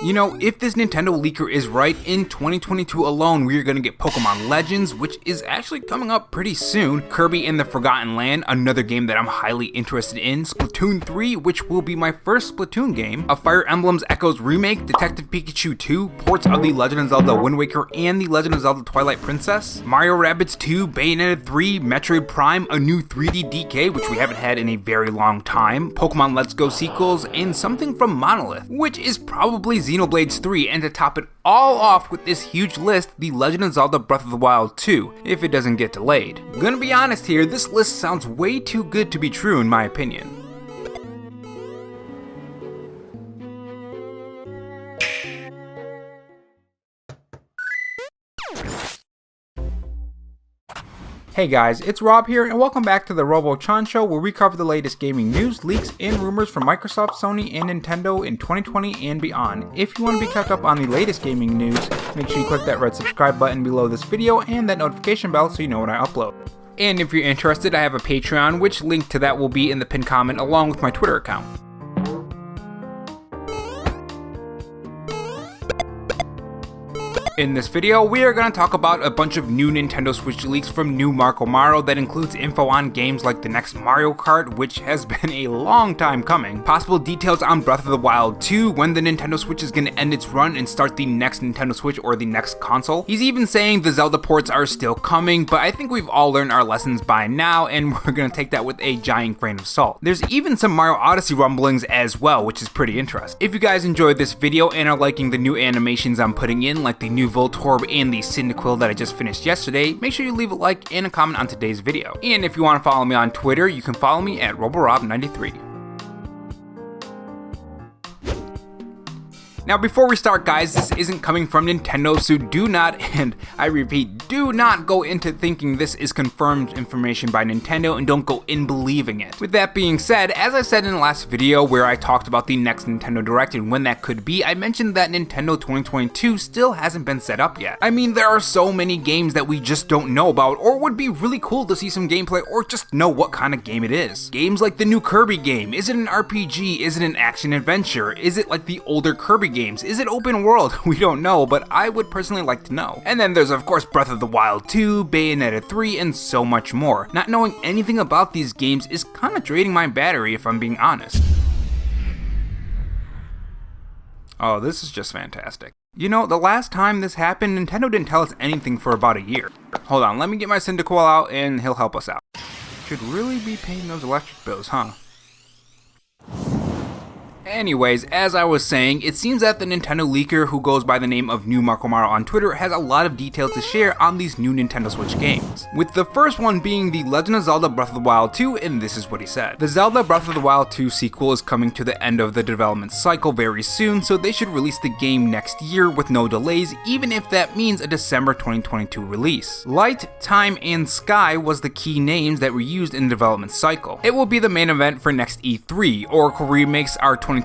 You know, if this Nintendo leaker is right, in 2022 alone we are going to get Pokemon Legends, which is actually coming up pretty soon, Kirby and the Forgotten Land, another game that I'm highly interested in, Splatoon 3, which will be my first Splatoon game, a Fire Emblem's Echoes remake, Detective Pikachu 2, ports of the Legend of Zelda Wind Waker and the Legend of Zelda Twilight Princess, Mario Rabbids 2, Bayonneta 3, Metroid Prime, a new 3D DK, which we haven't had in a very long time, Pokemon Let's Go sequels, and something from Monolith, which is probably Xenoblade 3, and to top it all off with this huge list, The Legend of Zelda Breath of the Wild 2, if it doesn't get delayed. Gonna be honest here, this list sounds way too good to be true in my opinion. Hey guys, it's Rob here, and welcome back to the Robo-chan Show, where we cover the latest gaming news, leaks, and rumors from Microsoft, Sony, and Nintendo in 2020 and beyond. If you want to be kept up on the latest gaming news, make sure you click that red subscribe button below this video and that notification bell so you know when I upload. And if you're interested, I have a Patreon, which link to that will be in the pinned comment along with my Twitter account. In this video, we are going to talk about a bunch of new Nintendo Switch leaks from new Marco Maro that includes info on games like the next Mario Kart, which has been a long time coming, possible details on Breath of the Wild 2, when the Nintendo Switch is going to end its run and start the next Nintendo Switch or the next console. He's even saying the Zelda ports are still coming, but I think we've all learned our lessons by now, and we're going to take that with a giant grain of salt. There's even some Mario Odyssey rumblings as well, which is pretty interesting. If you guys enjoyed this video and are liking the new animations I'm putting in, like the new Voltorb and the Cyndaquil that I just finished yesterday, make sure you leave a like and a comment on today's video. And if you want to follow me on Twitter, you can follow me at RoboRob93. Now before we start guys, this isn't coming from Nintendo, so do not, and I repeat, do not go into thinking this is confirmed information by Nintendo and don't go in believing it. With that being said, as I said in the last video where I talked about the next Nintendo Direct and when that could be, I mentioned that Nintendo 2022 still hasn't been set up yet. I mean, there are so many games that we just don't know about, or would be really cool to see some gameplay or just know what kind of game it is. Games like the new Kirby game, is it an RPG, is it an action adventure, is it like the older Kirby games? Is it open world? We don't know, but I would personally like to know. And then there's of course Breath of the Wild 2, Bayonneta 3, and so much more. Not knowing anything about these games is kind of draining my battery if I'm being honest. Oh, this is just fantastic. You know, the last time this happened, Nintendo didn't tell us anything for about a year. Hold on, let me get my Cyndaquil out and he'll help us out. Should really be paying those electric bills, huh? Anyways, as I was saying, it seems that the Nintendo leaker, who goes by the name of New Marco Maro on Twitter, has a lot of details to share on these new Nintendo Switch games. With the first one being the Legend of Zelda Breath of the Wild 2, and this is what he said. The Zelda Breath of the Wild 2 sequel is coming to the end of the development cycle very soon, so they should release the game next year with no delays, even if that means a December 2022 release. Light, Time, and Sky was the key names that were used in the development cycle. It will be the main event for next E3. Oracle remakes are 2023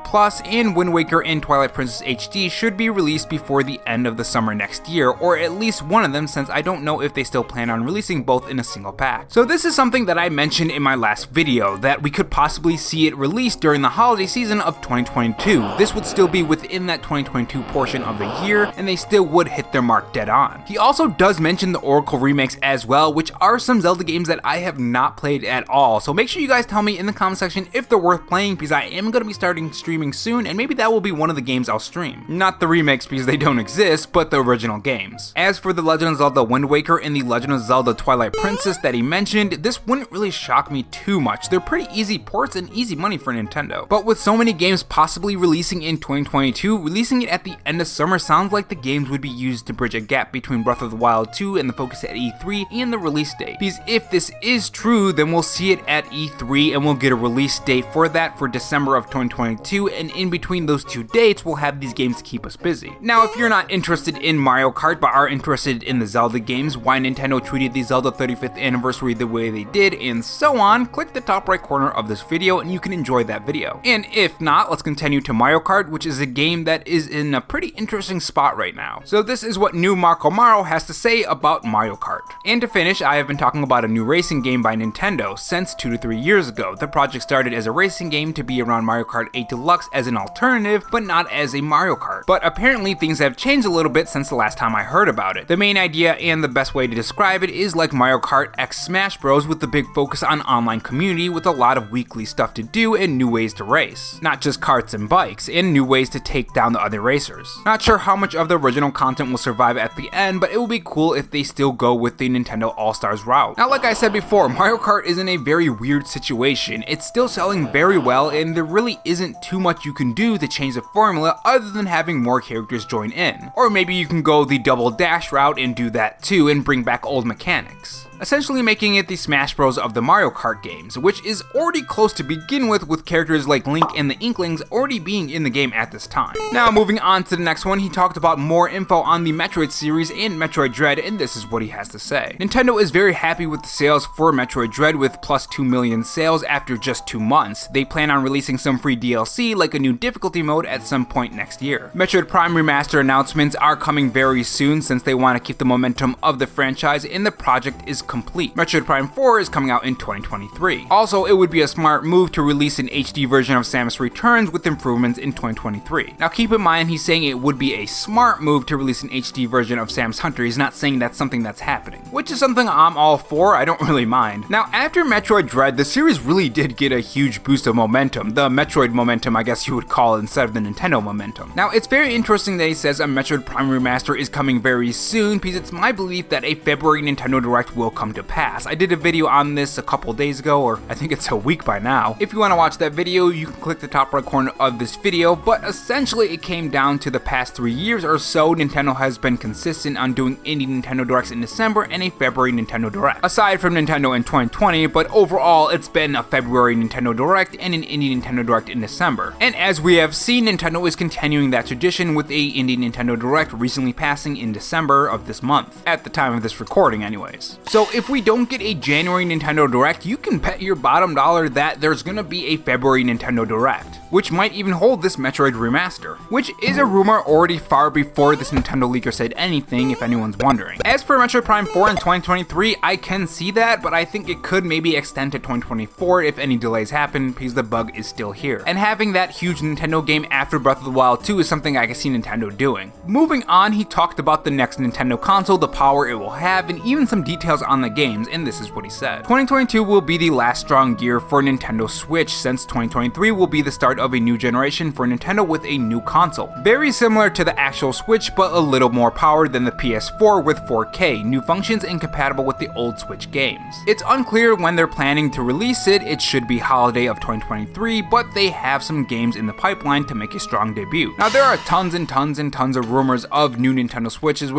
Plus, and Wind Waker and Twilight Princess HD should be released before the end of the summer next year, or at least one of them, since I don't know if they still plan on releasing both in a single pack. So this is something that I mentioned in my last video, that we could possibly see it released during the holiday season of 2022. This would still be within that 2022 portion of the year, and they still would hit their mark dead on. He also does mention the Oracle remakes as well, which are some Zelda games that I have not played at all, so make sure you guys tell me in the comment section if they're worth playing, because I am going to be starting streaming soon, and maybe that will be one of the games I'll stream. Not the remakes because they don't exist, but the original games. As for the Legend of Zelda Wind Waker and the Legend of Zelda Twilight Princess that he mentioned, this wouldn't really shock me too much. They're pretty easy ports and easy money for Nintendo. But with so many games possibly releasing in 2022, releasing it at the end of summer sounds like the games would be used to bridge a gap between Breath of the Wild 2 and the focus at E3 and the release date. Because if this is true, then we'll see it at E3 and we'll get a release date for that for December of 2022, and in between those two dates, we'll have these games to keep us busy. Now, if you're not interested in Mario Kart but are interested in the Zelda games, why Nintendo treated the Zelda 35th anniversary the way they did, and so on, click the top right corner of this video and you can enjoy that video. And if not, let's continue to Mario Kart, which is a game that is in a pretty interesting spot right now. So this is what new Marco Maro has to say about Mario Kart. And to finish, I have been talking about a new racing game by Nintendo since 2 to 3 years ago. The project started as a racing game to be around Mario Mario Kart 8 Deluxe as an alternative, but not as a Mario Kart. But apparently things have changed a little bit since the last time I heard about it. The main idea and the best way to describe it is like Mario Kart X Smash Bros with the big focus on online community with a lot of weekly stuff to do and new ways to race. Not just karts and bikes, and new ways to take down the other racers. Not sure how much of the original content will survive at the end, but it will be cool if they still go with the Nintendo All-Stars route. Now, like I said before, Mario Kart is in a very weird situation. It's still selling very well, and there really isn't too much you can do to change the formula other than having more characters join in. Or maybe you can go the double dash route and do that too and bring back old mechanics, essentially making it the Smash Bros of the Mario Kart games, which is already close to begin with characters like Link and the Inklings already being in the game at this time. Now moving on to the next one, he talked about more info on the Metroid series and Metroid Dread, and this is what he has to say. Nintendo is very happy with the sales for Metroid Dread with plus 2 million sales after just 2 months. They plan on releasing some free DLC like a new difficulty mode at some point next year. Metroid Prime Remaster announcements are coming very soon since they want to keep the momentum of the franchise, and the project is complete. Metroid Prime 4 is coming out in 2023. Also, it would be a smart move to release an HD version of Samus Returns with improvements in 2023. Now keep in mind, he's saying it would be a smart move to release an HD version of Samus Hunter. He's not saying that's something that's happening, which is something I'm all for. I don't really mind. Now after Metroid Dread, the series really did get a huge boost of momentum. The Metroid momentum, I guess you would call it, instead of the Nintendo momentum. Now it's very interesting that he says a Metroid Prime Remaster is coming very soon, because it's my belief that a February Nintendo Direct will come to pass. I did a video on this a couple days ago, or I think it's a week by now. If you want to watch that video, you can click the top right corner of this video, but essentially it came down to the past 3 years or so, Nintendo has been consistent on doing indie Nintendo Directs in December and a February Nintendo Direct. Aside from Nintendo in 2020, but overall it's been a February Nintendo Direct and an indie Nintendo Direct in December. And as we have seen, Nintendo is continuing that tradition with a indie Nintendo Direct recently passing in December of this month, at the time of this recording anyways. So if we don't get a January Nintendo Direct, you can bet your bottom dollar that there's gonna be a February Nintendo Direct, which might even hold this Metroid Remaster, which is a rumor already far before this Nintendo leaker said anything, if anyone's wondering. As for Metroid Prime 4 in 2023, I can see that, but I think it could maybe extend to 2024 if any delays happen, because the bug is still here. And having that huge Nintendo game after Breath of the Wild 2 is something I can see Nintendo doing. Moving on, he talked about the next Nintendo console, the power it will have, and even some details on the games, and this is what he said. 2022 will be the last strong year for Nintendo Switch, since 2023 will be the start of a new generation for Nintendo with a new console. Very similar to the actual Switch, but a little more power than the PS4 with 4K, new functions, and compatible with the old Switch games. It's unclear when they're planning to release it. It should be holiday of 2023, but they have some games in the pipeline to make a strong debut. Now there are tons and tons and tons of rumors of new Nintendo Switches.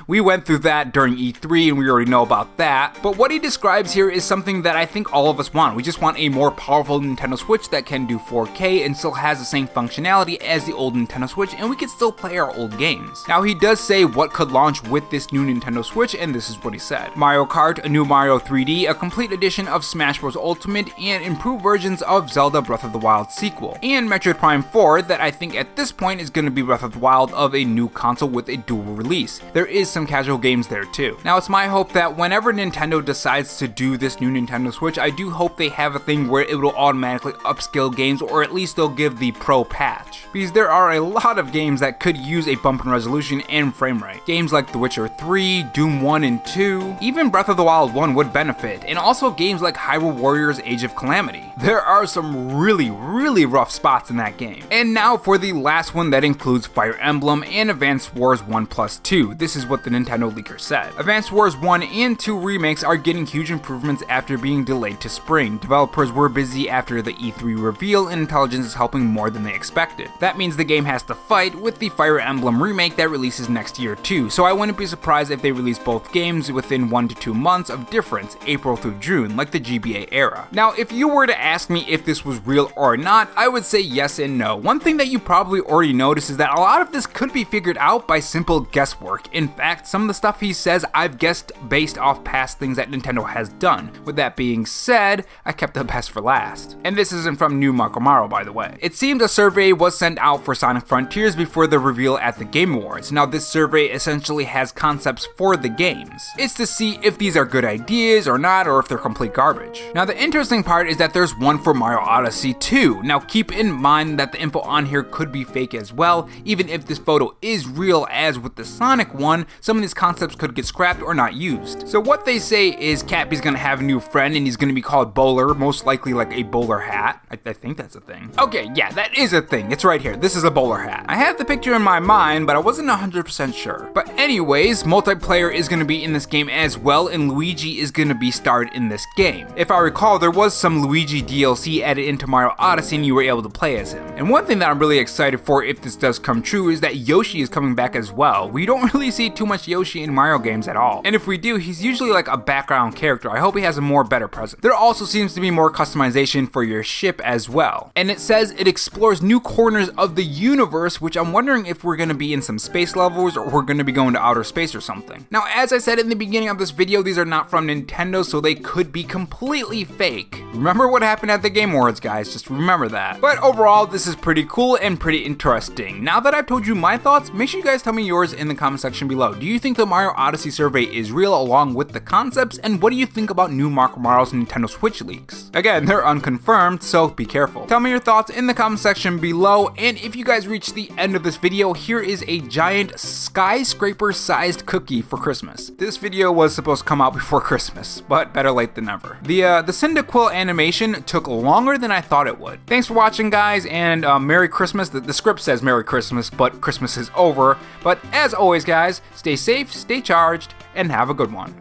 We went through that during E3 and we already know about that, but what he describes here is something that I think all of us want. We just want a more powerful Nintendo Switch that can do 4K and still has the same functionality as the old Nintendo Switch, and we can still play our old games. Now he does say what could launch with this new Nintendo Switch, and this is what he said. Mario Kart, a new Mario 3D, a complete edition of Smash Bros Ultimate, and improved versions of Zelda Breath of the Wild sequel. And Metroid Prime 4, that I think at this point is going to be Breath of the Wild of a new console with a dual release. There is some casual games there too. Now it's my hope that whenever Nintendo decides to do this new Nintendo Switch, I do hope they have a thing where it will automatically upscale games, or at least they'll give the pro patch, because there are a lot of games that could use a bump in resolution and frame rate. Games like The Witcher 3, Doom 1 and 2, even Breath of the Wild 1 would benefit, and also games like Hyrule Warriors Age of Calamity. There are some really rough spots in that game. And now for the last one, that includes Fire Emblem and Advance Wars 1+2. This is what the Nintendo leaker said. Advance Wars 1 and 2 remakes are getting huge improvements after being delayed to spring. Developers were busy after the E3 reveal, and intelligence is helping more than they expected. That means the game has to fight with the Fire Emblem remake that releases next year too, so I wouldn't be surprised if they release both games within 1 to 2 months of difference, April through June, like the GBA era. Now, if you were to ask me if this was real or not, I would say yes and no. One thing that you probably already noticed is that a lot of this could be figured out by simple guesswork. In fact, some of the stuff he says I've guessed based off past things that Nintendo has done. With that being said, I kept the best for last. And this isn't from New Makomaro, by the way. It seems a survey was sent out for Sonic Frontiers before the reveal at the Game Awards. Now this survey essentially has concepts for the games. It's to see if these are good ideas or not, or if they're complete garbage. Now the interesting part is that there's one for Mario Odyssey 2. Now keep in mind that the info on here could be fake as well. Even if this photo is real, as with the Sonic one, some of these concepts could get scrapped or not used. So what they say is Cappy's gonna have a new friend and he's gonna be called Bowler, most likely like a bowler hat. I think that's a thing. Okay, yeah, that is a thing. It's right here. This is a bowler hat. I had the picture in my mind, but I wasn't 100% sure. But anyways, multiplayer is gonna be in this game as well, and Luigi is gonna be starred in this game. If I recall, there was some Luigi DLC added into Mario Odyssey and you were able to play as him. And one thing that I'm really excited for if this does come true is that Yoshi is coming back as well. We don't really see too much Yoshi in Mario games at all. And if we do, he's usually like a background character. I hope he has a more better presence. There also seems to be more customization for your ship as well. And it says it explores new corners of the universe, which I'm wondering if we're gonna be in some space levels or we're gonna be going to outer space or something. Now, as I said in the beginning of this video, these are not from Nintendo, so they could be completely fake. Remember what happened at the Game Awards, guys, just remember that. But overall, this is pretty cool and pretty interesting. Now that I've told you my thoughts, make sure you guys tell me yours in the comment section below. Do you think the Mario Odyssey survey is real along with the concepts, and what do you think about new Makomaro's Nintendo Switch leaks? Again, they're unconfirmed, so be careful. Tell me your thoughts in the comment section below, and if you guys reach the end of this video, here is a giant skyscraper-sized cookie for Christmas. This video was supposed to come out before Christmas, but better late than never. The Cyndaquil animation took longer than I thought it would. Thanks for watching, guys, and Merry Christmas. The script says Merry Christmas, but Christmas is over. But as always, guys, stay safe, stay charged, and have a good one.